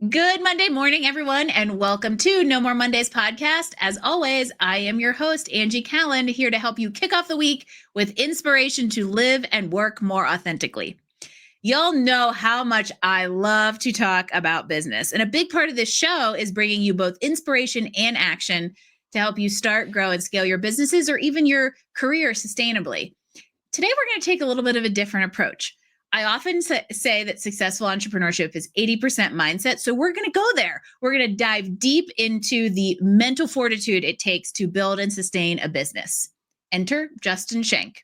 Good Monday morning, everyone, and welcome to No More Mondays podcast. As always, I am your host, Angie Calland, here to help you kick off the week with inspiration to live and work more authentically. Y'all know how much I love to talk about business, and a big part of this show is bringing you both inspiration and action to help you start, grow, and scale your businesses or even your career sustainably. Today, we're going to take a little bit of a different approach. I often say that successful entrepreneurship is 80% mindset. So we're going to go there. We're going to dive deep into the mental fortitude it takes to build and sustain a business. Enter Justin Schenk.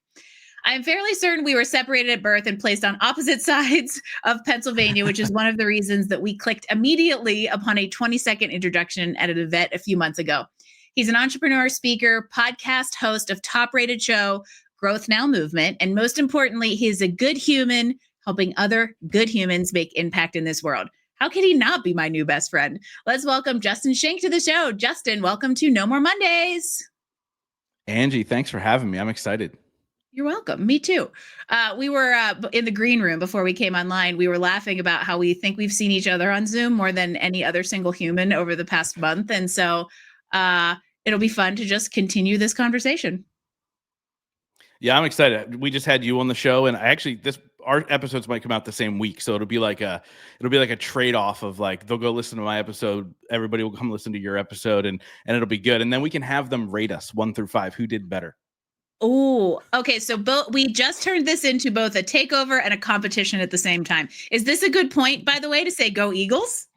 I'm fairly certain we were separated at birth and placed on opposite sides of Pennsylvania, which is one of the reasons that we clicked immediately upon a 20-second introduction at an event a few months ago. He's an entrepreneur, speaker, podcast host of top-rated show Growth Now Movement. And most importantly, he's a good human helping other good humans make impact in this world. How could he not be my new best friend? Let's welcome Justin Schenk to the show. Justin, welcome to No More Mondays. Angie, thanks for having me. I'm excited. You're welcome. Me too. We were in the green room before we came online. We were laughing about how we think we've seen each other on Zoom more than any other single human over the past month. And so it'll be fun to just continue this conversation. Yeah, I'm excited. We just had you on the show, and our episodes might come out the same week, so it'll be like a trade-off of like they'll go listen to my episode, everybody will come listen to your episode, and it'll be good. And then we can have them rate us 1 through 5 who did better. Oh, okay. So we just turned this into both a takeover and a competition at the same time. Is this a good point, by the way, to say go Eagles?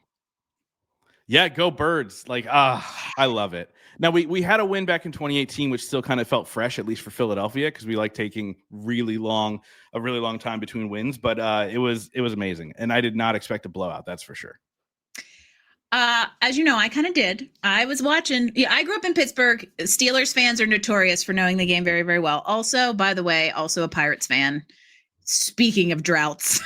Yeah, go Birds. I love it. Now, we had a win back in 2018, which still kind of felt fresh, at least for Philadelphia, because we like taking a really long time between wins. But it was amazing, and I did not expect a blowout. That's for sure. As you know, I kind of did. I was watching. Yeah, I grew up in Pittsburgh. Steelers fans are notorious for knowing the game very, very well. Also, by the way, also a Pirates fan. Speaking of droughts.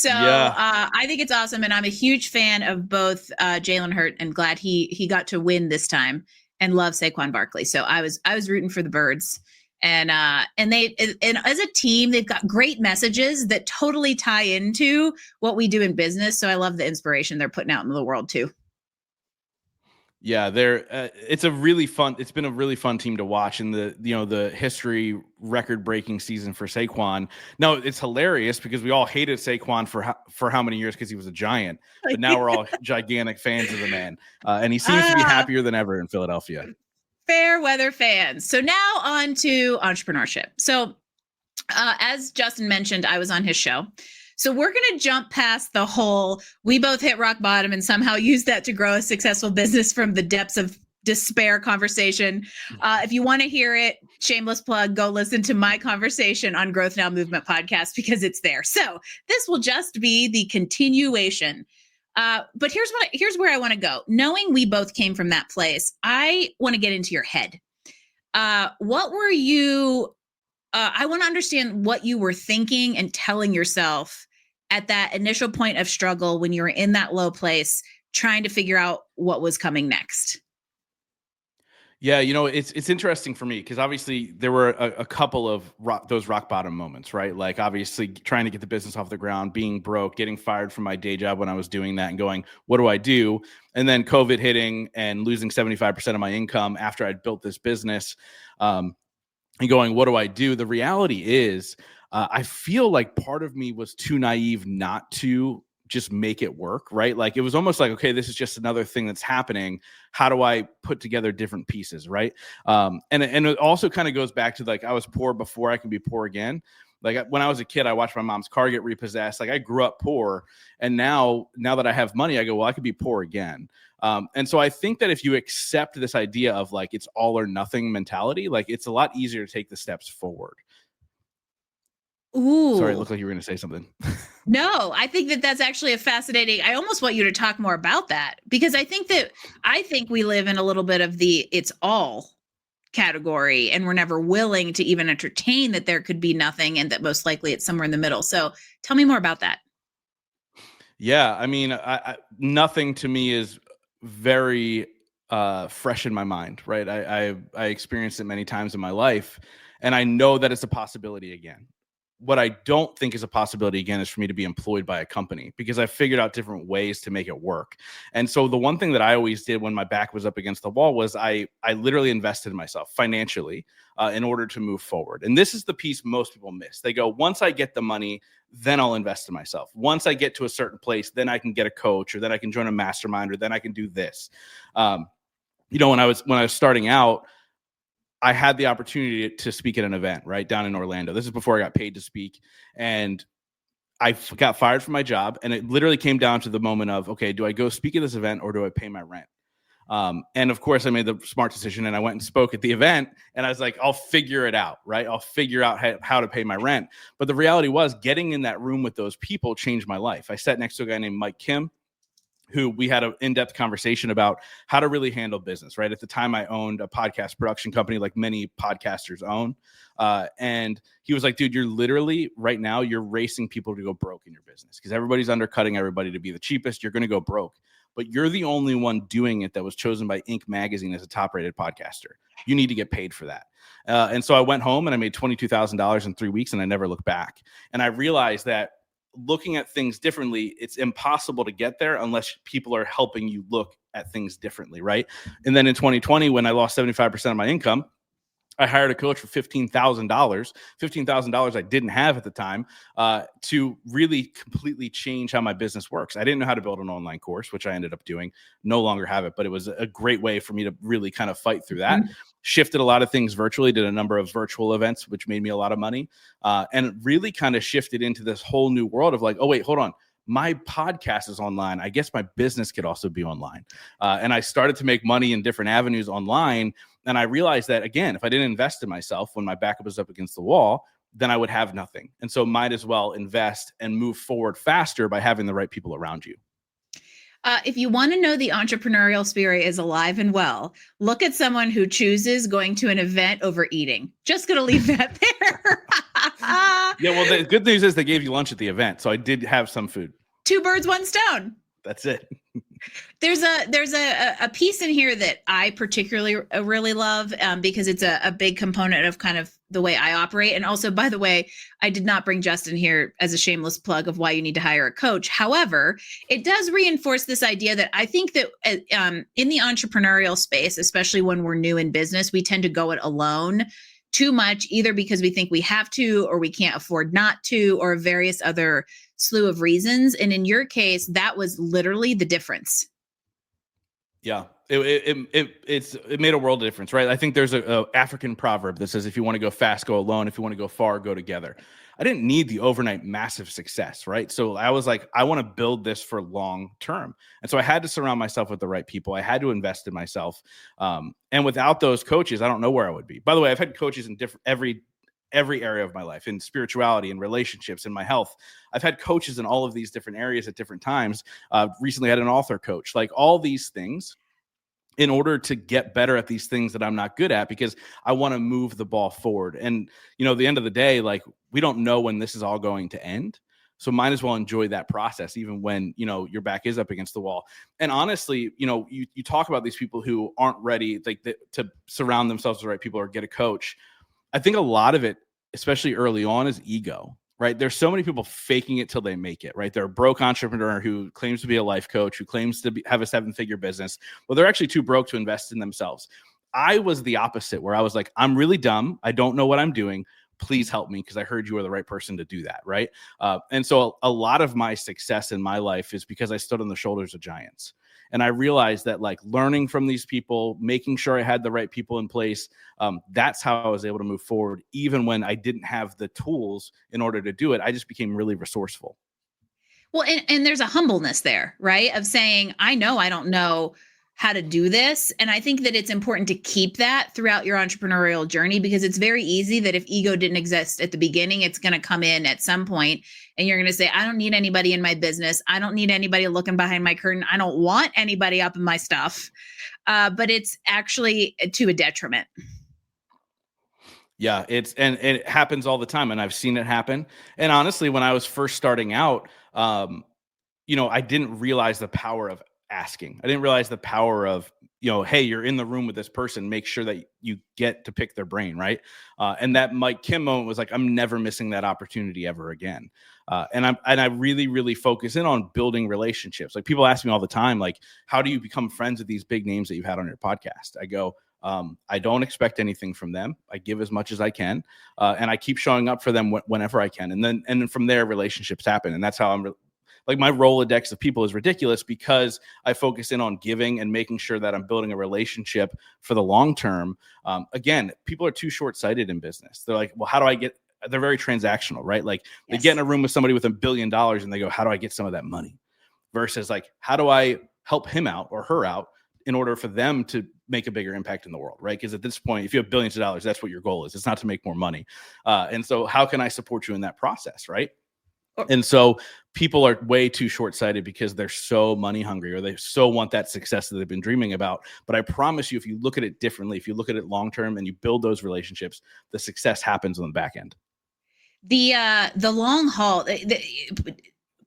I think it's awesome. And I'm a huge fan of both Jalen Hurts and glad he got to win this time and love Saquon Barkley. So I was rooting for the Birds. And as a team, they've got great messages that totally tie into what we do in business. So I love the inspiration they're putting out into the world too. Yeah, it's been a really fun team to watch, and the history record-breaking season for Saquon. Now it's hilarious because we all hated Saquon for how many years because he was a Giant, but now we're all gigantic fans of the man, and he seems to be happier than ever in Philadelphia. Fair weather fans. So now on to entrepreneurship. So as Justin mentioned, I was on his show. So we're going to jump past the whole, we both hit rock bottom and somehow use that to grow a successful business from the depths of despair conversation. If you want to hear it, shameless plug, go listen to my conversation on Growth Now Movement podcast because it's there. So this will just be the continuation. But here's where I want to go. Knowing we both came from that place, I want to get into your head. What were you, I want to understand what you were thinking and telling yourself at that initial point of struggle when you were in that low place, trying to figure out what was coming next. Yeah, it's interesting for me because obviously there were a couple of those rock bottom moments, right? Like obviously trying to get the business off the ground, being broke, getting fired from my day job when I was doing that and going, what do I do? And then COVID hitting and losing 75% of my income after I'd built this business and going, what do I do? The reality is I feel like part of me was too naive not to just make it work, right? Like it was almost like, okay, this is just another thing that's happening. How do I put together different pieces, right? And it also kind of goes back to like I was poor before I can be poor again. Like when I was a kid, I watched my mom's car get repossessed. Like I grew up poor, and now that I have money, I go, well, I could be poor again. And so I think that if you accept this idea of like it's all or nothing mentality, like it's a lot easier to take the steps forward. Ooh. Sorry, it looked like you were going to say something. No, I think that that's actually a fascinating. I almost want you to talk more about that because I think we live in a little bit of the it's all category and we're never willing to even entertain that there could be nothing and that most likely it's somewhere in the middle. So tell me more about that. Yeah, I mean, nothing to me is very fresh in my mind, right? I experienced it many times in my life, and I know that it's a possibility again. what I don't think is a possibility again is for me to be employed by a company, because I figured out different ways to make it work. And so the one thing that I always did when my back was up against the wall was I literally invested in myself financially in order to move forward. And this is the piece most people miss. They go, once I get the money, then I'll invest in myself. Once I get to a certain place, then I can get a coach, or then I can join a mastermind, or then I can do this. When I was starting out, I had the opportunity to speak at an event right down in Orlando. This is before I got paid to speak. And I got fired from my job. And it literally came down to the moment of, okay, do I go speak at this event or do I pay my rent? And of course, I made the smart decision and I went and spoke at the event. And I was like, I'll figure it out, right? I'll figure out how to pay my rent. But the reality was, getting in that room with those people changed my life. I sat next to a guy named Mike Kim, who we had an in-depth conversation about how to really handle business, right? At the time, I owned a podcast production company like many podcasters own. And he was like, dude, you're literally right now, you're racing people to go broke in your business because everybody's undercutting everybody to be the cheapest. You're going to go broke. But you're the only one doing it that was chosen by Inc. magazine as a top-rated podcaster. You need to get paid for that. And so I went home and I made $22,000 in 3 weeks and I never looked back. And I realized that looking at things differently, it's impossible to get there unless people are helping you look at things differently, right? And then in 2020, when I lost 75% of my income, I hired a coach for $15,000 I didn't have at the time, to really completely change how my business works. I didn't know how to build an online course, which I ended up doing. No longer have it, but it was a great way for me to really kind of fight through that. Mm-hmm. Shifted a lot of things virtually, did a number of virtual events, which made me a lot of money, and really kind of shifted into this whole new world of like, oh, wait, hold on. My podcast is online. I guess my business could also be online. And I started to make money in different avenues online. And I realized that, again, if I didn't invest in myself when my back was up against the wall, then I would have nothing. And so might as well invest and move forward faster by having the right people around you. If you want to know the entrepreneurial spirit is alive and well, look at someone who chooses going to an event over eating. Just going to leave that there. Yeah, well, the good news is they gave you lunch at the event. So I did have some food. 2 birds, 1 stone. That's it. There's a piece in here that I particularly really love, because it's a big component of kind of the way I operate. And also, by the way, I did not bring Justin here as a shameless plug of why you need to hire a coach. However, it does reinforce this idea that I think that in the entrepreneurial space, especially when we're new in business, we tend to go it alone too much, either because we think we have to, or we can't afford not to, or various other slew of reasons. And in your case, that was literally the difference. Yeah, it made a world of difference, right? I think there's a African proverb that says, if you want to go fast, go alone. If you want to go far, go together. I didn't need the overnight massive success, right? So I was like, I want to build this for long term. And so I had to surround myself with the right people. I had to invest in myself. And without those coaches, I don't know where I would be. By the way, I've had coaches in every area of my life, in spirituality and relationships and my health. I've had coaches in all of these different areas at different times. Recently had an author coach, like all these things in order to get better at these things that I'm not good at, because I want to move the ball forward. And, at the end of the day, like, we don't know when this is all going to end. So might as well enjoy that process, even when, your back is up against the wall. And honestly, you talk about these people who aren't ready, to surround themselves with the right people or get a coach. I think a lot of it, especially early on, is ego, right? There's so many people faking it till they make it, right? They're a broke entrepreneur who claims to be a life coach, who claims to have a 7-figure business. Well, they're actually too broke to invest in themselves. I was the opposite, where I was like, I'm really dumb. I don't know what I'm doing. Please help me, because I heard you are the right person to do that, right? And so a lot of my success in my life is because I stood on the shoulders of giants. And I realized that, like, learning from these people, making sure I had the right people in place, that's how I was able to move forward. Even when I didn't have the tools in order to do it, I just became really resourceful. Well, and there's a humbleness there, right? Of saying, I know I don't know how to do this. And I think that it's important to keep that throughout your entrepreneurial journey, because it's very easy that if ego didn't exist at the beginning, it's going to come in at some point and you're going to say, I don't need anybody in my business. I don't need anybody looking behind my curtain. I don't want anybody up in my stuff. But it's actually to a detriment. Yeah, and it happens all the time. And I've seen it happen. And honestly, when I was first starting out, I didn't realize the power of asking. I didn't realize the power of hey, you're in the room with this person, make sure that you get to pick their brain, right? And that Mike Kim moment was like, I'm never missing that opportunity ever again. And I really, really focus in on building relationships. Like, people ask me all the time, like, how do you become friends with these big names that you've had on your podcast? I go, I don't expect anything from them. I give as much as I can, and I keep showing up for them whenever I can. And then from there, relationships happen. And that's how I'm like, my Rolodex of people is ridiculous because I focus in on giving and making sure that I'm building a relationship for the long term. Again, people are too short-sighted in business. They're like, well, how do I get, they're very transactional, right? Like, they get in a room with somebody with $1 billion and they go, how do I get some of that money? Versus like, how do I help him out or her out in order for them to make a bigger impact in the world, right? Because at this point, if you have billions of dollars, that's what your goal is. It's not to make more money. And so how can I support you in that process, right? And so people are way too short-sighted because they're so money hungry, or they so want that success that they've been dreaming about. But I promise you, if you look at it differently, if you look at it long-term and you build those relationships, the success happens on the back end. The long haul,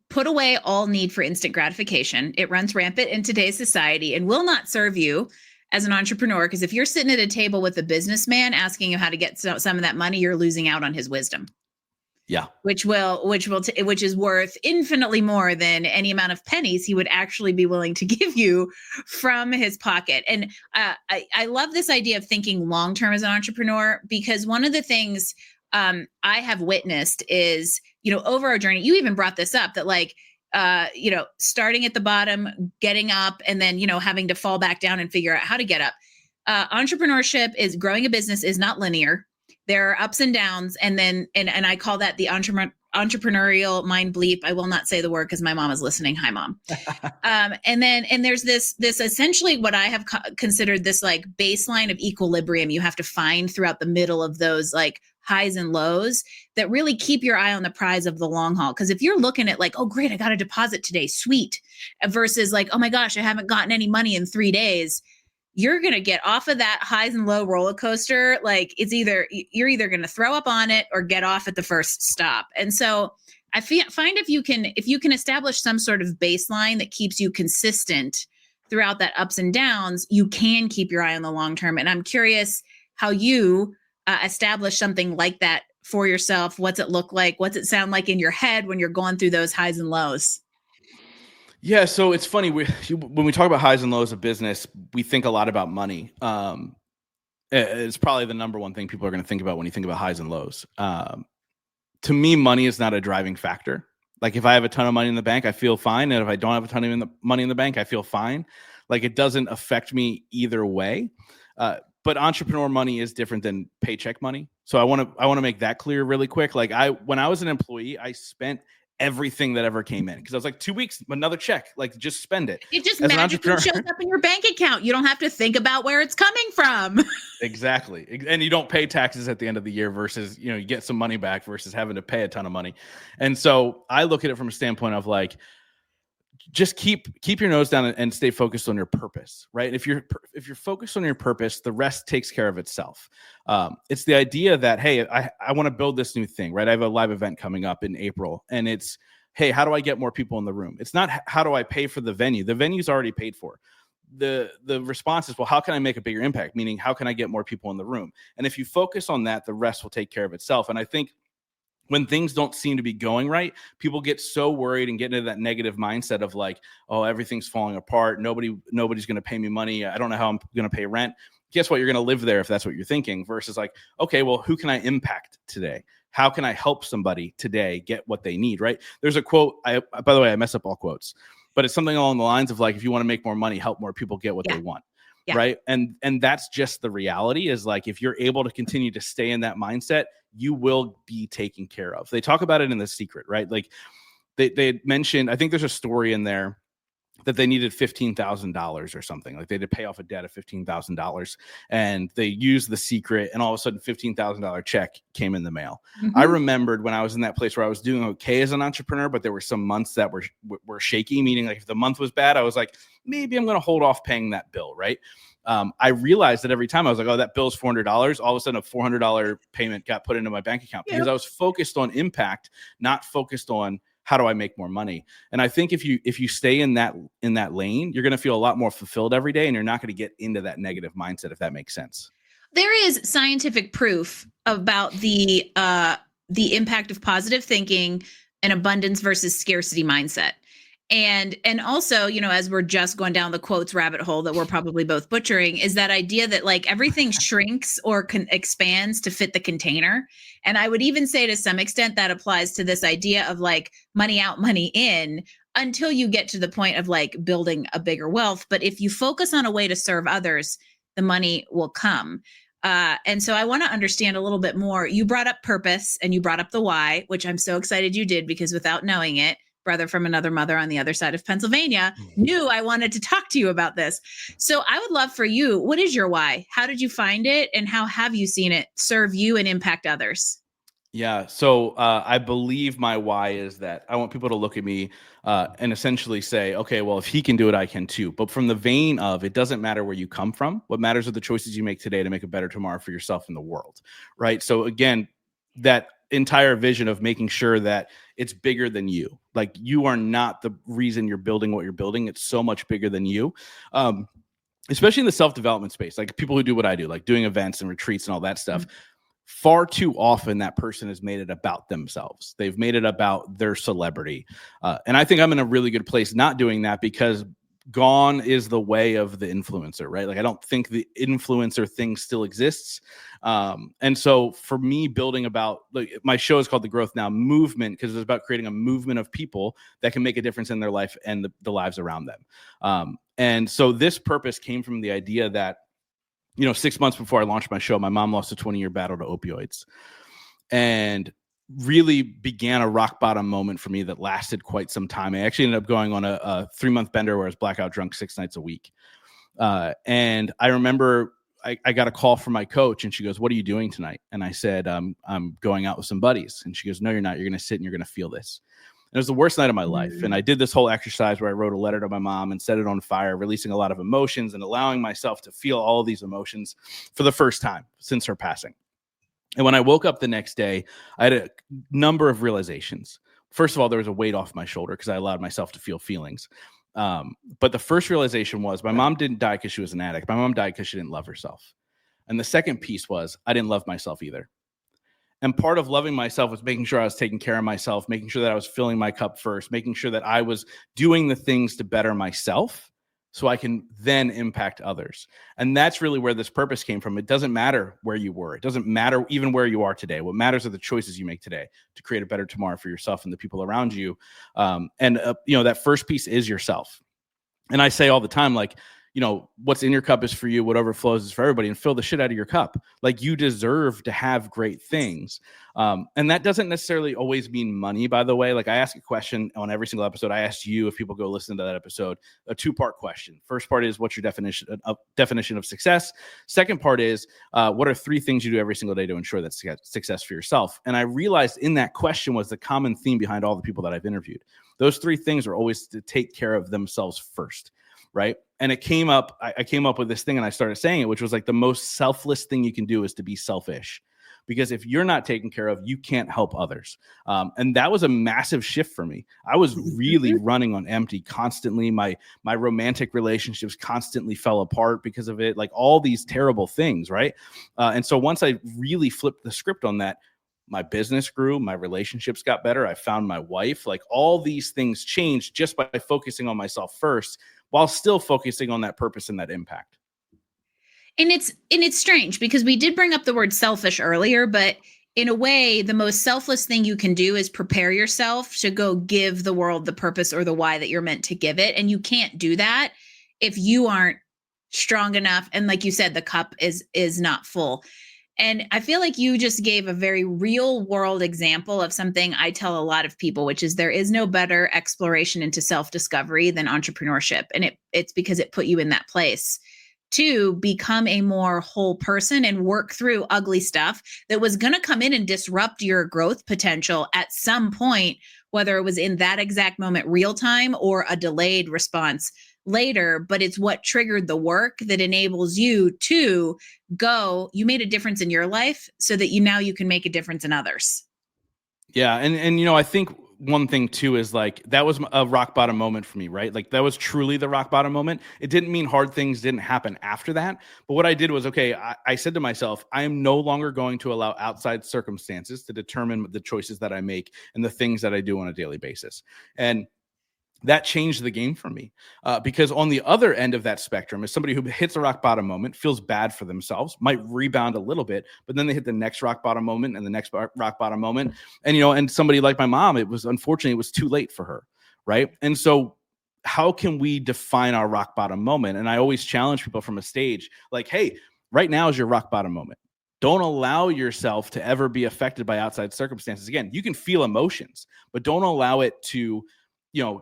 put away all need for instant gratification. It runs rampant in today's society and will not serve you as an entrepreneur. Because if you're sitting at a table with a businessman asking you how to get some of that money, you're losing out on his wisdom. Yeah. Which is worth infinitely more than any amount of pennies he would actually be willing to give you from his pocket. And I love this idea of thinking long-term as an entrepreneur, because one of the things I have witnessed is, over our journey, you even brought this up, that like, starting at the bottom, getting up, and then, having to fall back down and figure out how to get up. Entrepreneurship is growing a business is not linear. There are ups and downs. And then, and I call that the entrepreneurial mind bleep. I will not say the word because my mom is listening. Hi, Mom. And there's this essentially what I have considered this like baseline of equilibrium you have to find throughout the middle of those like highs and lows that really keep your eye on the prize of the long haul. Because if you're looking at like, oh, great, I got a deposit today, sweet, versus like, oh my gosh, I haven't gotten any money in 3 days, you're going to get off of that highs and low roller coaster. Like, you're either going to throw up on it or get off at the first stop. And so I find if you can establish some sort of baseline that keeps you consistent throughout that ups and downs, you can keep your eye on the long term. And I'm curious how you establish something like that for yourself. What's it look like? What's it sound like in your head when you're going through those highs and lows? Yeah, so it's funny, when we talk about highs and lows of business, we think a lot about money. It's probably the number one thing people are going to think about when you think about highs and lows. To me, money is not a driving factor. Like, if I have a ton of money in the bank, I feel fine. And if I don't have a ton of money in the bank, I feel fine. Like, it doesn't affect me either way. But entrepreneur money is different than paycheck money. So I want to make that clear really quick. Like, when I was an employee, I spent everything that ever came in, because I was like, 2 weeks, another check, like, just spend it. It just magically shows up in your bank account. You don't have to think about where it's coming from. Exactly. And you don't pay taxes at the end of the year versus, you get some money back versus having to pay a ton of money. And so I look at it from a standpoint of like, just keep your nose down and stay focused on your purpose, right? If you're focused on your purpose, the rest takes care of itself. It's the idea that, hey, I want to build this new thing, right? I have a live event coming up in April, and it's, hey, how do I get more people in the room? It's not how do I pay for the venue? The venue's already paid for. The response is, well, how can I make a bigger impact? Meaning, how can I get more people in the room? And if you focus on that, the rest will take care of itself. And I think when things don't seem to be going right, people get so worried and get into that negative mindset of like, oh, everything's falling apart. Nobody's going to pay me money. I don't know how I'm going to pay rent. Guess what? You're going to live there if that's what you're thinking, versus like, okay, well, who can I impact today? How can I help somebody today get what they need, right? There's a quote. By the way, I mess up all quotes, but it's something along the lines of like, if you want to make more money, help more people get what they want. Yeah. Right. And that's just the reality, is like, if you're able to continue to stay in that mindset, you will be taken care of. They talk about it in The Secret, right? Like they mentioned, I think there's a story in there that they needed $15,000 or something. Like, they had to pay off a debt of $15,000, and they used The Secret, and all of a sudden $15,000 check came in the mail. Mm-hmm. I remembered when I was in that place where I was doing okay as an entrepreneur, but there were some months that were shaky, meaning like if the month was bad, I was like, maybe I'm going to hold off paying that bill, right? I realized that every time I was like, oh, that bill's $400. All of a sudden, a $400 payment got put into my bank account because I was focused on impact, not focused on how do I make more money? And I think if you stay in that lane, you're going to feel a lot more fulfilled every day, and you're not going to get into that negative mindset, if that makes sense. There is scientific proof about the impact of positive thinking and abundance versus scarcity mindset. And also, as we're just going down the quotes rabbit hole that we're probably both butchering, is that idea that like everything shrinks or expands to fit the container. And I would even say to some extent that applies to this idea of like money out, money in, until you get to the point of like building a bigger wealth. But if you focus on a way to serve others, the money will come. And so I want to understand a little bit more. You brought up purpose and you brought up the why, which I'm so excited you did, because without knowing it, brother from another mother on the other side of Pennsylvania knew I wanted to talk to you about this. So I would love for you, what is your why? How did you find it? And how have you seen it serve you and impact others? Yeah. So I believe my why is that I want people to look at me and essentially say, okay, well, if he can do it, I can too. But from the vein of, it doesn't matter where you come from. What matters are the choices you make today to make a better tomorrow for yourself and the world. Right. So again, that entire vision of making sure that it's bigger than you. Like, you are not the reason you're building what you're building. It's so much bigger than you. Especially in the self-development space, like people who do what I do, like doing events and retreats and all that stuff. Far too often that person has made it about themselves. They've made it about their celebrity. And I think I'm in a really good place not doing that, because gone is the way of the influencer, right? Like, I don't think the influencer thing still exists. And so for me, building about, like, my show is called The Growth Now Movement, because it's about creating a movement of people that can make a difference in their life and the lives around them. And so this purpose came from the idea that, 6 months before I launched my show, my mom lost a 20-year battle to opioids, and really began a rock bottom moment for me that lasted quite some time. I actually ended up going on a 3-month bender where I was blackout drunk 6 nights a week. And I remember I got a call from my coach, and she goes, "What are you doing tonight?" And I said, I'm going out with some buddies. And she goes, "No, you're not. You're going to sit and you're going to feel this." It was the worst night of my life. And I did this whole exercise where I wrote a letter to my mom and set it on fire, releasing a lot of emotions and allowing myself to feel all of these emotions for the first time since her passing. And when I woke up the next day, I had a number of realizations. First of all, there was a weight off my shoulder because I allowed myself to feel feelings. But the first realization was, my mom didn't die because she was an addict. My mom died because she didn't love herself. And the second piece was, I didn't love myself either. And part of loving myself was making sure I was taking care of myself, making sure that I was filling my cup first, making sure that I was doing the things to better myself so I can then impact others. And that's really where this purpose came from. It doesn't matter where you were. It doesn't matter even where you are today. What matters are the choices you make today to create a better tomorrow for yourself and the people around you. That first piece is yourself. And I say all the time, like, what's in your cup is for you, what overflows is for everybody, and fill the shit out of your cup. Like, you deserve to have great things. And that doesn't necessarily always mean money, by the way. Like, I ask a question on every single episode. I asked you, if people go listen to that episode, a 2-part question. First part is, what's your definition of success? Second part is, what are 3 things you do every single day to ensure that success for yourself? And I realized in that question was the common theme behind all the people that I've interviewed. Those 3 things are always to take care of themselves first. Right. And I came up with this thing, and I started saying it, which was like, the most selfless thing you can do is to be selfish, because if you're not taken care of, you can't help others. And that was a massive shift for me. I was really running on empty constantly. My romantic relationships constantly fell apart because of it, like all these terrible things. Right. And so once I really flipped the script on that, my business grew, my relationships got better. I found my wife. Like, all these things changed just by focusing on myself first, while still focusing on that purpose and that impact. And it's strange, because we did bring up the word selfish earlier, but in a way, the most selfless thing you can do is prepare yourself to go give the world the purpose or the why that you're meant to give it. And you can't do that if you aren't strong enough. And like you said, the cup is not full. And I feel like you just gave a very real world example of something I tell a lot of people, which is, there is no better exploration into self-discovery than entrepreneurship. And it's because it put you in that place to become a more whole person and work through ugly stuff that was going to come in and disrupt your growth potential at some point, whether it was in that exact moment, real time, or a delayed response later. But it's what triggered the work that enables you to go, you made a difference in your life so that you can make a difference in others. Yeah. And I think one thing too is like, that was a rock bottom moment for me, right? Like that was truly the rock bottom moment. It didn't mean hard things didn't happen after that. But what I did was, okay, I said to myself, I am no longer going to allow outside circumstances to determine the choices that I make and the things that I do on a daily basis. And that changed the game for me, because on the other end of that spectrum is somebody who hits a rock bottom moment, feels bad for themselves, might rebound a little bit, but then they hit the next rock bottom moment and the next rock bottom moment. And, and somebody like my mom, unfortunately, it was too late for her. Right. And so how can we define our rock bottom moment? And I always challenge people from a stage like, hey, right now is your rock bottom moment. Don't allow yourself to ever be affected by outside circumstances. Again, you can feel emotions, but don't allow it to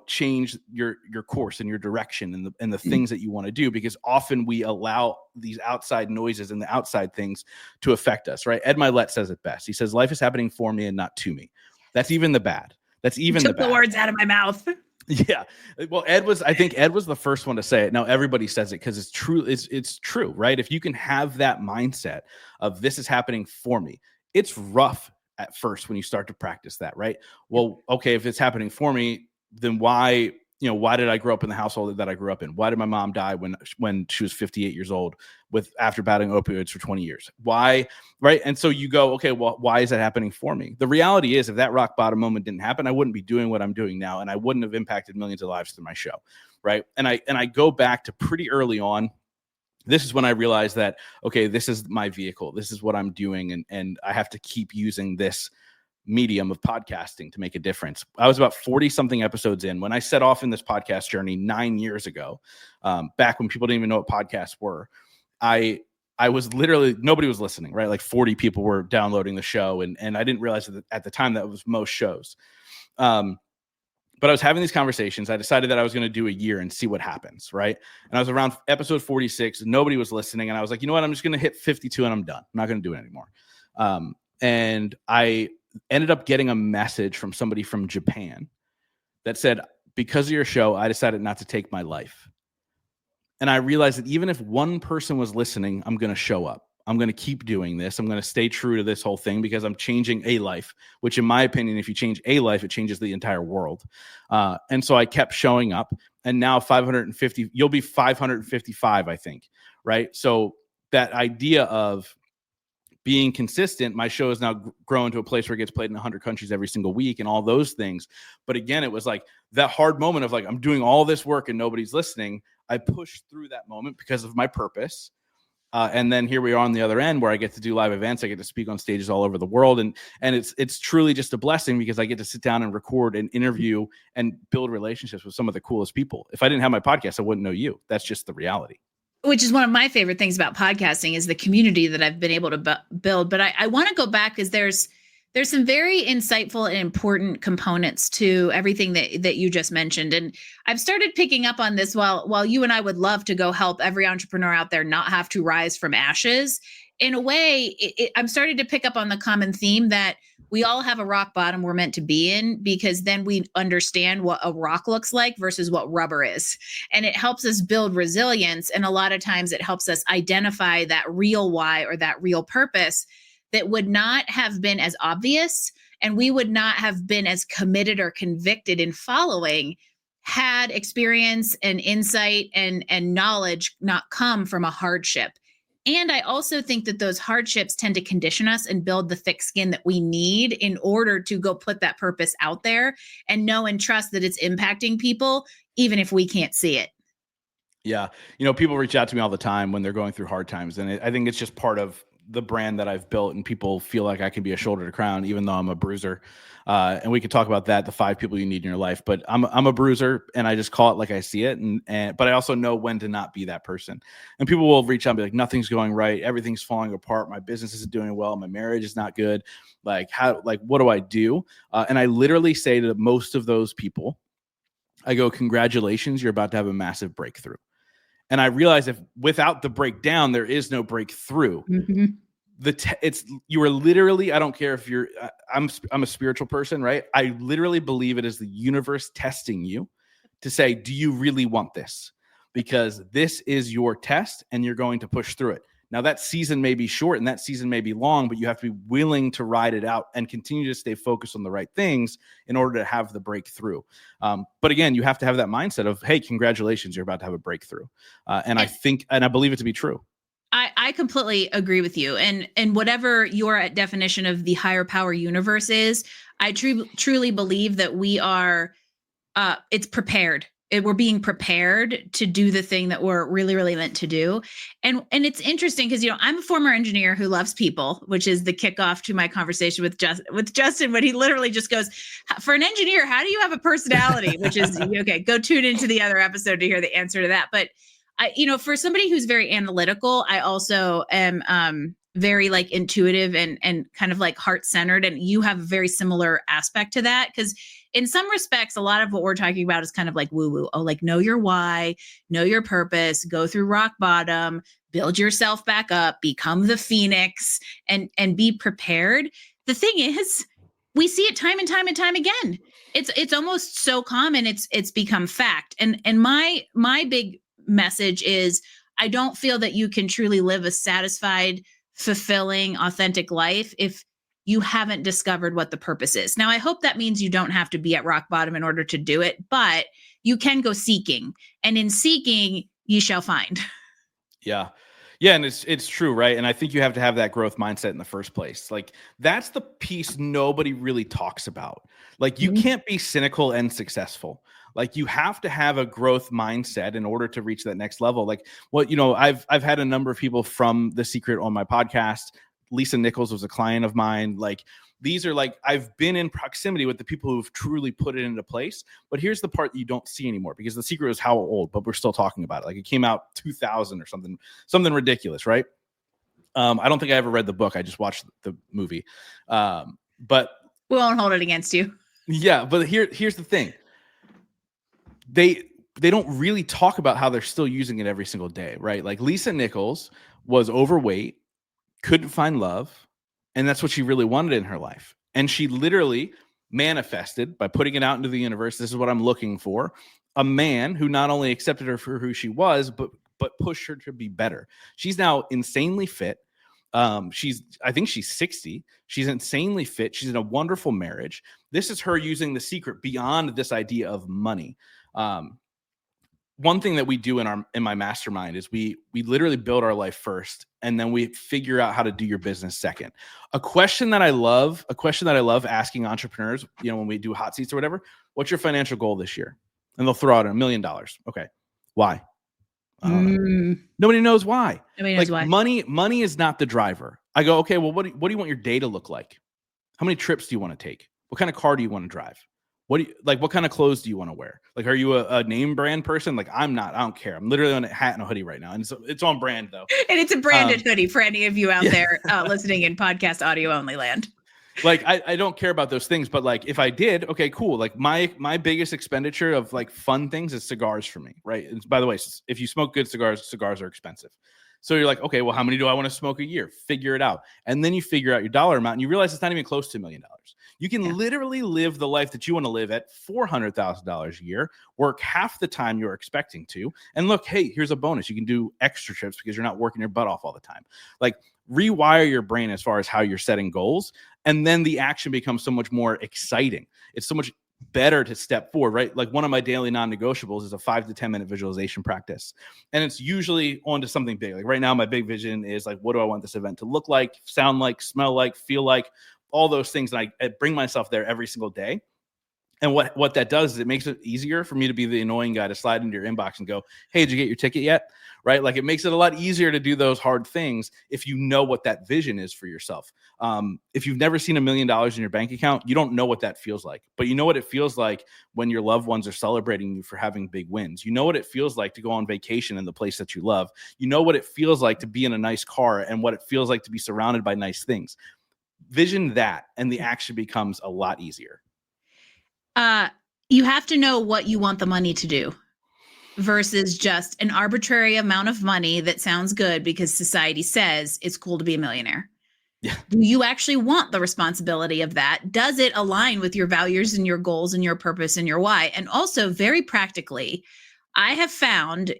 change your course and your direction and the things that you want to do, because often we allow these outside noises and the outside things to affect us, right? Ed Milet says it best. He says, life is happening for me and not to me. That's even the bad. That's even the words out of my mouth. Yeah. Well, I think Ed was the first one to say it. Now everybody says it because it's true. It's true, right? If you can have that mindset of this is happening for me, it's rough at first when you start to practice that, right? Well, okay, if it's happening for me, then why did I grow up in the household that I grew up in? Why did my mom die when she was 58 years old after battling opioids for 20 years? Why? Right. And so you go, okay, well, why is that happening for me? The reality is, if that rock bottom moment didn't happen, I wouldn't be doing what I'm doing now. And I wouldn't have impacted millions of lives through my show. Right. And I go back to pretty early on. This is when I realized that, okay, this is my vehicle. This is what I'm doing. And I have to keep using this medium of podcasting to make a difference. I was about 40 something episodes in when I set off in this podcast journey 9 years ago, back when people didn't even know what podcasts were. I was literally, nobody was listening, right? Like 40 people were downloading the show. And I didn't realize that at the time that was most shows. But I was having these conversations. I decided that I was going to do a year and see what happens. Right. And I was around episode 46. Nobody was listening. And I was like, you know what? I'm just going to hit 52 and I'm done. I'm not going to do it anymore. And I ended up getting a message from somebody from Japan that said, because of your show, I decided not to take my life. And I realized that even if one person was listening, I'm going to show up. I'm going to keep doing this. I'm going to stay true to this whole thing because I'm changing a life, which in my opinion, if you change a life, it changes the entire world. And so I kept showing up, and now 550, you'll be 555, I think. Right. So that idea of being consistent, my show has now grown to a place where it gets played in 100 countries every single week and all those things. But again, it was like that hard moment of like, I'm doing all this work and nobody's listening. I pushed through that moment because of my purpose. And then here we are on the other end where I get to do live events. I get to speak on stages all over the world. And it's truly just a blessing because I get to sit down and record and interview and build relationships with some of the coolest people. If I didn't have my podcast, I wouldn't know you. That's just the reality. Which is one of my favorite things about podcasting is the community that I've been able to build. But I want to go back because there's some very insightful and important components to everything that you just mentioned. And I've started picking up on this while you and I would love to go help every entrepreneur out there not have to rise from ashes. In a way, I'm starting to pick up on the common theme that we all have a rock bottom we're meant to be in, because then we understand what a rock looks like versus what rubber is. And it helps us build resilience. And a lot of times it helps us identify that real why or that real purpose that would not have been as obvious, and we would not have been as committed or convicted in following had experience and insight and knowledge not come from a hardship. And I also think that those hardships tend to condition us and build the thick skin that we need in order to go put that purpose out there and know and trust that it's impacting people, even if we can't see it. Yeah. People reach out to me all the time when they're going through hard times. And I think it's just part of the brand that I've built, and people feel like I can be a shoulder to crown, even though I'm a bruiser. And we could talk about that, the 5 people you need in your life, but I'm a bruiser, and I just call it like I see it. But I also know when to not be that person. And people will reach out and be like, nothing's going right. Everything's falling apart. My business isn't doing well. My marriage is not good. What do I do? And I literally say to most of those people, I go, congratulations, you're about to have a massive breakthrough. And I realize if without the breakdown, there is no breakthrough. Mm-hmm. You are literally, I don't care if you're, I'm a spiritual person, right? I literally believe it is the universe testing you to say, do you really want this? Because this is your test and you're going to push through it. Now that season may be short and that season may be long, but you have to be willing to ride it out and continue to stay focused on the right things in order to have the breakthrough. But again, you have to have that mindset of, hey, congratulations, you're about to have a breakthrough. And I believe it to be true. I completely agree with you. And whatever your definition of the higher power universe is, I truly believe that we are, it's prepared. We're being prepared to do the thing that we're really, really meant to do. And it's interesting because, I'm a former engineer who loves people, which is the kickoff to my conversation with Justin, when he literally just goes, for an engineer, how do you have a personality? Which is, okay, go tune into the other episode to hear the answer to that. But for somebody who's very analytical, I also am very like intuitive and kind of like heart-centered. And you have a very similar aspect to that, because in some respects, a lot of what we're talking about is kind of like woo-woo. Oh, like know your why, know your purpose, go through rock bottom, build yourself back up, become the phoenix, and be prepared. The thing is, we see it time and time and time again. It's almost so common. It's become fact. And my big message is, I don't feel that you can truly live a satisfied, fulfilling, authentic life if you haven't discovered what the purpose is. Now, I hope that means you don't have to be at rock bottom in order to do it, but you can go seeking, and in seeking, ye shall find. Yeah. Yeah. And it's true. Right. And I think you have to have that growth mindset in the first place. Like, that's the piece nobody really talks about. Like, you can't be cynical and successful. Like, you have to have a growth mindset in order to reach that next level. Like, I've had a number of people from The Secret on my podcast. Lisa Nichols was a client of mine. Like, these are like, I've been in proximity with the people who've truly put it into place. But here's the part you don't see anymore, because The Secret is how old, but we're still talking about it. Like, it came out 2000 or something ridiculous, right? I don't think I ever read the book. I just watched the movie. But we won't hold it against you. Yeah, but here's the thing. They don't really talk about how they're still using it every single day, right? Like, Lisa Nichols was overweight, couldn't find love, and that's what she really wanted in her life. And she literally manifested by putting it out into the universe. This is what I'm looking for. A man who not only accepted her for who she was, but pushed her to be better. She's now insanely fit. I think she's 60. She's insanely fit. She's in a wonderful marriage. This is her using The Secret beyond this idea of money. One thing that we do in my mastermind is we literally build our life first, and then we figure out how to do your business second. A question that I love asking entrepreneurs, when we do hot seats or whatever, what's your financial goal this year? And they'll throw out $1 million. Okay. Why? I don't know. Nobody knows why. Nobody knows why. Money is not the driver. I go, okay, well, what do you want your day to look like? How many trips do you want to take? What kind of car do you want to drive? What kind of clothes do you want to wear? Like, are you a name brand person? Like, I'm not. I don't care. I'm literally on a hat and a hoodie right now, and it's on brand though. And it's a branded hoodie for any of you out there listening in podcast audio only land. Like, I don't care about those things, but like, if I did, okay, cool. Like, my biggest expenditure of like fun things is cigars for me, right? And by the way, if you smoke good cigars are expensive. So you're like, okay, well, how many do I want to smoke a year? Figure it out. And then you figure out your dollar amount, and you realize it's not even close to $1 million. You can literally live the life that you want to live at $400,000 a year, work half the time you're expecting to. And look, hey, here's a bonus. You can do extra trips because you're not working your butt off all the time. Like, rewire your brain as far as how you're setting goals. And then the action becomes so much more exciting. It's so much better to step forward, right? Like, one of my daily non-negotiables is a 5 to 10 minute visualization practice. And it's usually onto something big. Like, right now, my big vision is like, what do I want this event to look like, sound like, smell like, feel like, all those things. And I bring myself there every single day. And what that does is it makes it easier for me to be the annoying guy to slide into your inbox and go, hey, did you get your ticket yet? Right? Like, it makes it a lot easier to do those hard things if you know what that vision is for yourself. If you've never seen $1 million in your bank account, you don't know what that feels like. But you know what it feels like when your loved ones are celebrating you for having big wins. You know what it feels like to go on vacation in the place that you love. You know what it feels like to be in a nice car and what it feels like to be surrounded by nice things. Vision that, and the action becomes a lot easier. You have to know what you want the money to do versus just an arbitrary amount of money that sounds good because society says it's cool to be a millionaire. Yeah. Do you actually want the responsibility of that? Does it align with your values and your goals and your purpose and your why? And also, very practically, I have found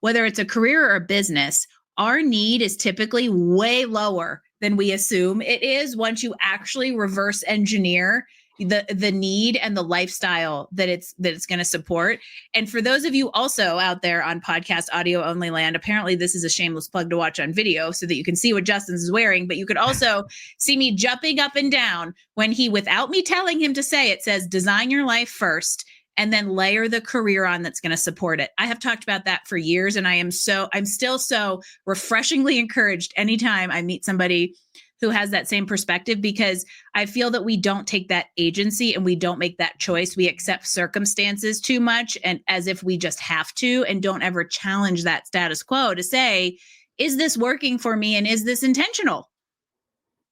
whether it's a career or a business, our need is typically way lower than we assume it is once you actually reverse engineer the need and the lifestyle that it's going to support. And for those of you also out there on podcast audio only land, apparently this is a shameless plug to watch on video so that you can see what Justin's is wearing, but you could also see me jumping up and down when he, without me telling him to say it, says design your life first and then layer the career on that's going to support it. I have talked about that for years, and I'm still so refreshingly encouraged anytime I meet somebody who has that same perspective, because I feel that we don't take that agency and we don't make that choice. We accept circumstances too much and as if we just have to, and don't ever challenge that status quo to say, is this working for me? And is this intentional?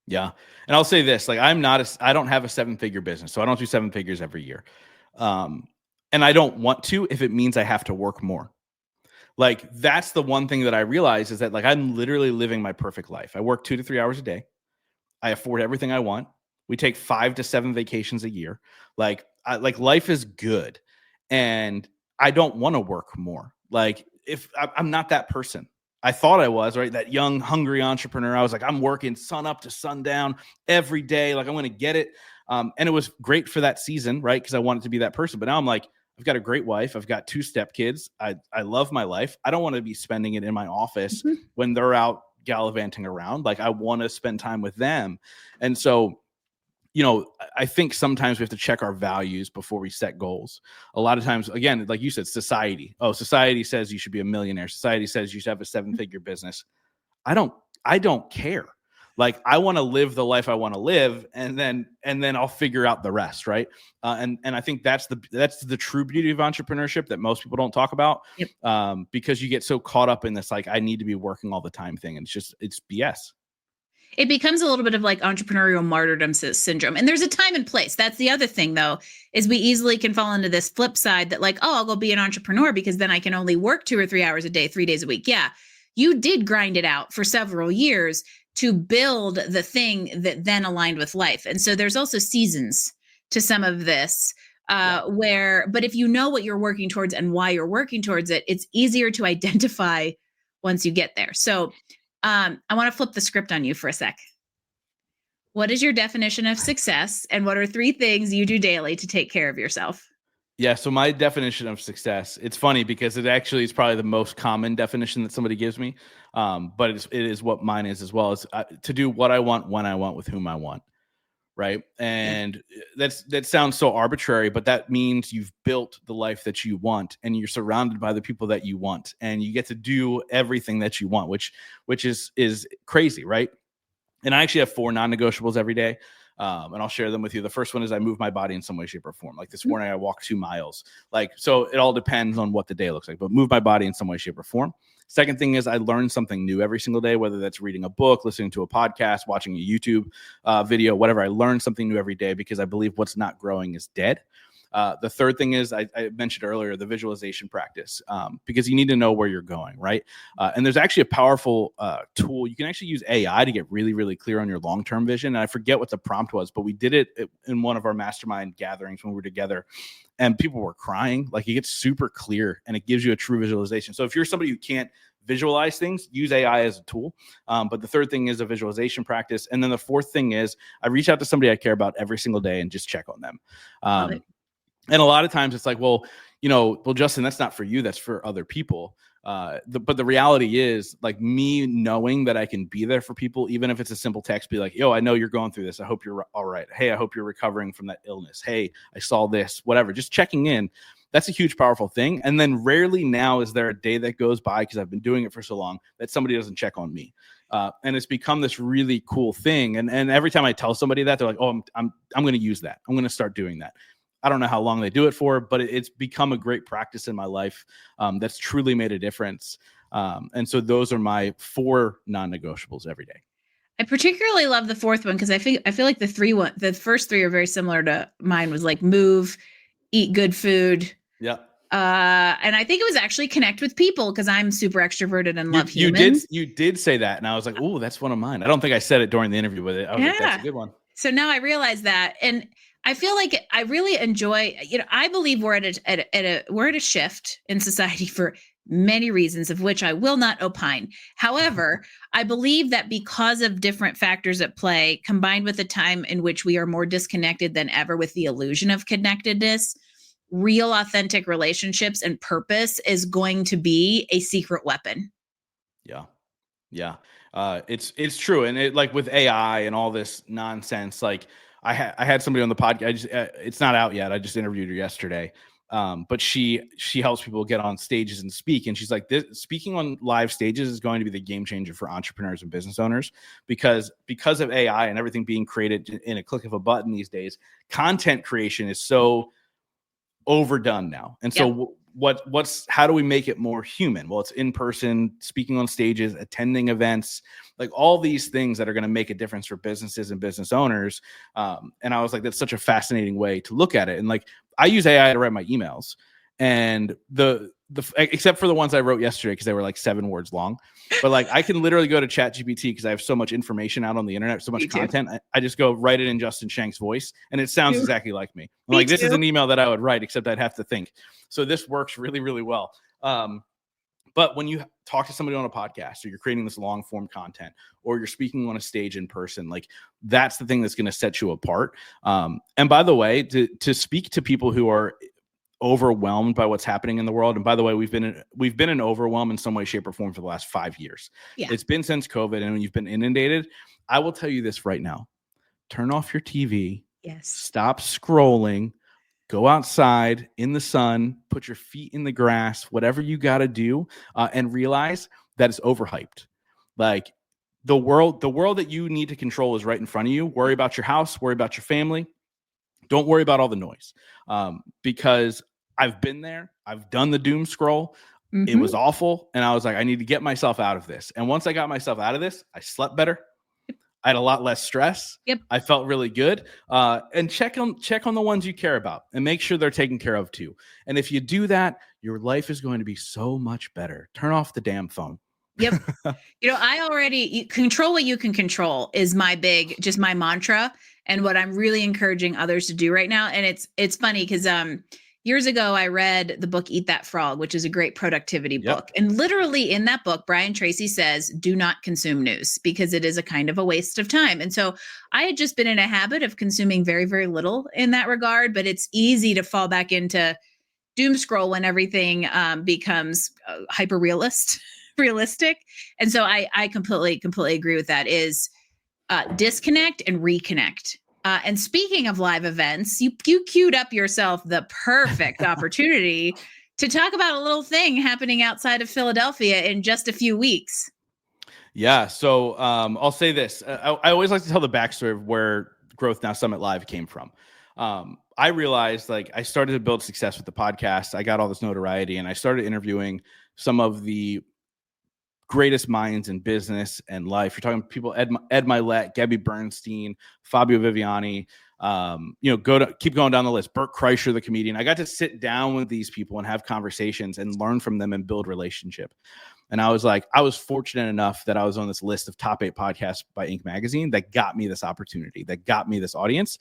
Yeah. And I'll say this, like, I don't have a 7-figure business, so I don't do 7 figures every year. And I don't want to, if it means I have to work more. Like, that's the one thing that I realize is that, like, I'm literally living my perfect life. I work 2 to 3 hours a day. I afford everything I want. We take 5 to 7 vacations a year. Like life is good, and I don't want to work more. Like, if I'm not that person. I thought I was, right? That young, hungry entrepreneur. I was like, I'm working sun up to sundown every day. Like, I'm going to get it. And it was great for that season, right? Because I wanted to be that person. But now I'm like, I've got a great wife. I've got 2 stepkids. I love my life. I don't want to be spending it in my office when they're out gallivanting around. Like, I want to spend time with them. And so, you know, I think sometimes we have to check our values before we set goals. A lot of times, again, like you said, society. Oh, society says you should be a millionaire. Society says you should have a 7-figure business. I don't care. Like, I want to live the life I want to live, and then I'll figure out the rest, right? And I think that's the true beauty of entrepreneurship that most people don't talk about. Yep. Because you get so caught up in this, like, I need to be working all the time thing, and it's BS. It becomes a little bit of like entrepreneurial martyrdom syndrome. And there's a time and place. That's the other thing, though, is we easily can fall into this flip side that, like, oh, I'll go be an entrepreneur because then I can only work 2 or 3 hours a day, 3 days a week. Yeah, you did grind it out for several years to build the thing that then aligned with life. And so there's also seasons to some of this but if you know what you're working towards and why you're working towards it, it's easier to identify once you get there. So I want to flip the script on you for a sec. What is your definition of success, and what are 3 things you do daily to take care of yourself? Yeah. So my definition of success, it's funny because it actually is probably the most common definition that somebody gives me. But it is what mine is as well, is to do what I want, when I want, with whom I want. Right. And that sounds so arbitrary, but that means you've built the life that you want, and you're surrounded by the people that you want, and you get to do everything that you want, which is crazy. Right. And I actually have 4 non-negotiables every day. And I'll share them with you. The first one is I move my body in some way, shape, or form. Like this morning, I walked 2 miles. Like, so it all depends on what the day looks like, but move my body in some way, shape, or form. Second thing is I learn something new every single day, whether that's reading a book, listening to a podcast, watching a YouTube video, whatever. I learn something new every day because I believe what's not growing is dead. The third thing is I mentioned earlier, the visualization practice, because you need to know where you're going, right? And there's actually a powerful tool. You can actually use AI to get really, really clear on your long-term vision. And I forget what the prompt was, but we did it in one of our mastermind gatherings when we were together, and people were crying. Like, it gets super clear and it gives you a true visualization. So if you're somebody who can't visualize things, use AI as a tool. But the third thing is a visualization practice. And then the fourth thing is I reach out to somebody I care about every single day and just check on them. And a lot of times it's like, well, Justin, that's not for you. That's for other people. But the reality is, like, me knowing that I can be there for people, even if it's a simple text, be like, yo, I know you're going through this. I hope you're all right. Hey, I hope you're recovering from that illness. Hey, I saw this, whatever, just checking in. That's a huge, powerful thing. And then rarely now is there a day that goes by, because I've been doing it for so long, that somebody doesn't check on me. And it's become this really cool thing. And every time I tell somebody that, they're like, oh, I'm going to use that. I'm going to start doing that. I don't know how long they do it for, but it's become a great practice in my life that's truly made a difference. And so those are my 4 non-negotiables every day. I particularly love the fourth one because I feel like the first 3 are very similar to mine. Was like move, eat good food. Yeah. And I think it was actually connect with people, because I'm super extroverted and love humans. You did say that, and I was like, oh, that's one of mine. I don't think I said it during the interview, but I was like, that's a good one. So now I realize that, and I feel like I really enjoy. I believe we're at a shift in society for many reasons of which I will not opine. However, I believe that because of different factors at play, combined with the time in which we are more disconnected than ever with the illusion of connectedness, real authentic relationships and purpose is going to be a secret weapon. Yeah. Yeah. It's true. And it, like with AI and all this nonsense, like I had somebody on the podcast. It's not out yet. I just interviewed her yesterday. But she helps people get on stages and speak. And she's like, speaking on live stages is going to be the game changer for entrepreneurs and business owners because of AI and everything being created in a click of a button these days, content creation is so overdone now. And so how do we make it more human? Well, it's in person, speaking on stages, attending events, like all these things that are going to make a difference for businesses and business owners. And I was like, that's such a fascinating way to look at it. And like, I use AI to write my emails, and except for the ones I wrote yesterday, because they were like 7 words long, but like I can literally go to ChatGPT because I have so much information out on the internet, so much content. I just go write it in Justin Shank's voice, and it sounds exactly like me. I'm like, this is an email that I would write, except I'd have to think. So this works really, really well. But when you talk to somebody on a podcast, or you're creating this long form content, or you're speaking on a stage in person, like that's the thing that's going to set you apart. And by the way, to speak to people who are overwhelmed by what's happening in the world. And by the way, we've been in overwhelm in some way, shape, or form for the last 5 years. Yeah. It's been since COVID, and you've been inundated. I will tell you this right now: turn off your TV. Yes. Stop scrolling. Go outside in the sun. Put your feet in the grass. Whatever you got to do, and realize that it's overhyped. Like the world that you need to control is right in front of you. Worry about your house. Worry about your family. Don't worry about all the noise, because I've been there. I've done the doom scroll. Mm-hmm. It was awful. And I was like, I need to get myself out of this. And once I got myself out of this, I slept better. I had a lot less stress. Yep. I felt really good. And check on the ones you care about and make sure they're taken care of too. And if you do that, your life is going to be so much better. Turn off the damn phone. Yep. Control what you can control is my mantra, and what I'm really encouraging others to do right now. And it's funny because years ago I read the book Eat That Frog, which is a great productivity book. And literally in that book, Brian Tracy says, do not consume news because it is a kind of a waste of time. And so I had just been in a habit of consuming very, very little in that regard, but it's easy to fall back into doom scroll when everything becomes hyper realistic. And so I completely agree with that. Is disconnect and reconnect. And speaking of live events, you queued up yourself the perfect opportunity to talk about a little thing happening outside of Philadelphia in just a few weeks. Yeah. So I'll say this. I always like to tell the backstory of where Growth Now Summit Live came from. I realized, like, I started to build success with the podcast. I got all this notoriety, and I started interviewing some of the greatest minds in business and life. You're talking people, Ed Milet, Gabby Bernstein, Fabio Viviani, keep going down the list. Bert Kreischer, the comedian. I got to sit down with these people and have conversations and learn from them and build relationship. And I was fortunate enough that I was on this list of top 8 podcasts by Inc. magazine that got me this opportunity, that got me this audience.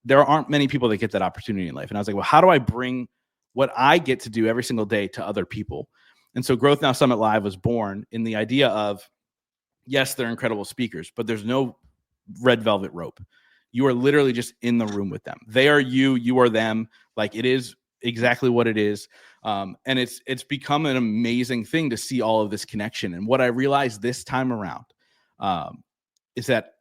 There aren't many people that get that opportunity in life. And I was like, well, how do I bring what I get to do every single day to other people? And so Growth Now Summit Live was born in the idea of, yes, they're incredible speakers, but there's no red velvet rope. You are literally just in the room with them. They are you, you are them. Like, it is exactly what it is. And it's become an amazing thing to see all of this connection. And what I realized this time around is that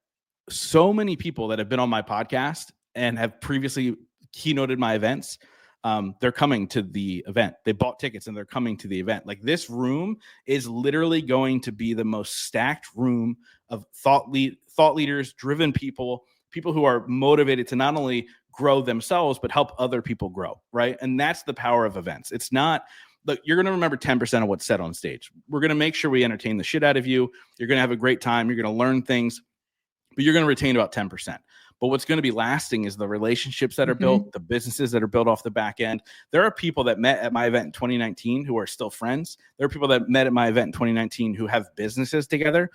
so many people that have been on my podcast and have previously keynoted my events, they're coming to the event. They bought tickets and they're coming to the event. Like, this room is literally going to be the most stacked room of thought leaders, driven people who are motivated to not only grow themselves, but help other people grow. Right. And that's the power of events. It's not, look, you're going to remember 10% of what's said on stage. We're going to make sure we entertain the shit out of you. You're going to have a great time. You're going to learn things, but you're going to retain about 10%. But what's going to be lasting is the relationships that are built, the businesses that are built off the back end. There are people that met at my event in 2019 who are still friends. There are people that met at my event in 2019 who have businesses together,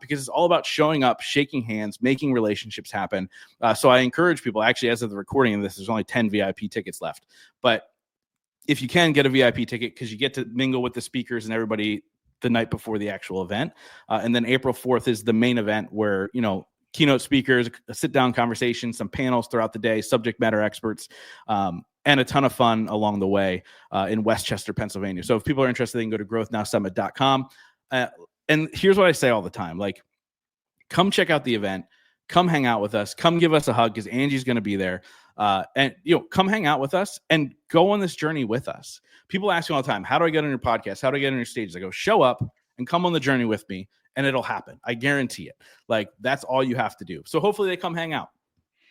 because it's all about showing up, shaking hands, making relationships happen. So I encourage people, actually, as of the recording of this, there's only 10 VIP tickets left. But if you can, get a VIP ticket because you get to mingle with the speakers and everybody the night before the actual event. And then April 4th is the main event where, keynote speakers, a sit-down conversation, some panels throughout the day, subject matter experts, and a ton of fun along the way in Westchester, Pennsylvania. So if people are interested, they can go to growthnowsummit.com. And here's what I say all the time. Like, come check out the event. Come hang out with us. Come give us a hug because Angie's going to be there. And come hang out with us and go on this journey with us. People ask me all the time, how do I get on your podcast? How do I get on your stages? I go, show up and come on the journey with me and it'll happen. I guarantee it. Like, that's all you have to do. So hopefully they come hang out.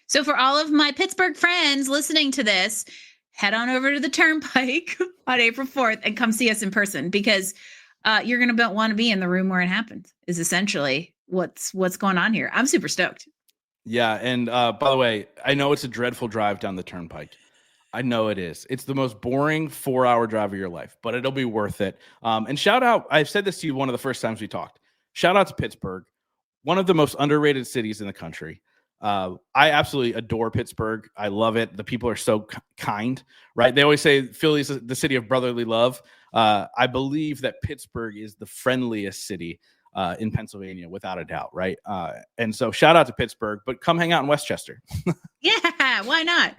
So for all of my Pittsburgh friends listening to this, head on over to the Turnpike on April 4th and come see us in person because you're going to want to be in the room where it happens is essentially what's going on here. I'm super stoked. Yeah. And by the way, I know it's a dreadful drive down the Turnpike. I know it is. It's the most boring 4-hour drive of your life, but it'll be worth it. And shout out, I've said this to you one of the first times we talked. Shout out to Pittsburgh, one of the most underrated cities in the country. I absolutely adore Pittsburgh. I love it. The people are so kind, right? They always say Philly's the city of brotherly love. I believe that Pittsburgh is the friendliest city in Pennsylvania, without a doubt, right? And so shout out to Pittsburgh, but come hang out in Westchester. Yeah, why not?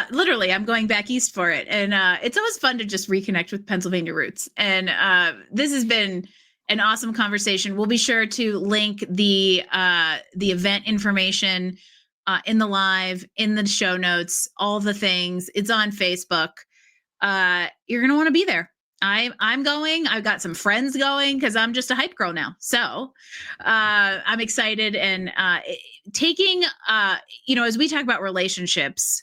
Literally, I'm going back east for it. And it's always fun to just reconnect with Pennsylvania roots. And this has been an awesome conversation. We'll be sure to link the event information in the live, in the show notes, all the things. It's on Facebook. You're going to want to be there. I'm going. I've got some friends going because I'm just a hype girl now. So I'm excited and taking, as we talk about relationships,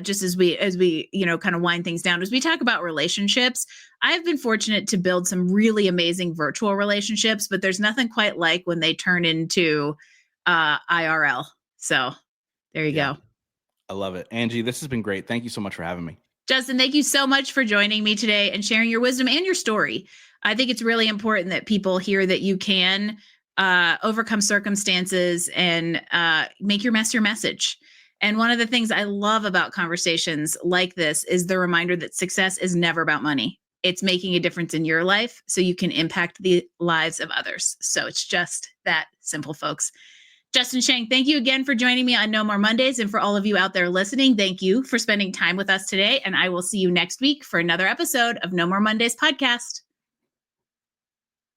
just as we kind of wind things down, as we talk about relationships, I've been fortunate to build some really amazing virtual relationships, but there's nothing quite like when they turn into IRL. So there you go. I love it. Angie, this has been great. Thank you so much for having me. Justin, thank you so much for joining me today and sharing your wisdom and your story. I think it's really important that people hear that you can overcome circumstances and make your mess your message. And one of the things I love about conversations like this is the reminder that success is never about money. It's making a difference in your life so you can impact the lives of others. So it's just that simple, folks. Justin Shank, thank you again for joining me on No More Mondays. And for all of you out there listening, thank you for spending time with us today. And I will see you next week for another episode of No More Mondays podcast.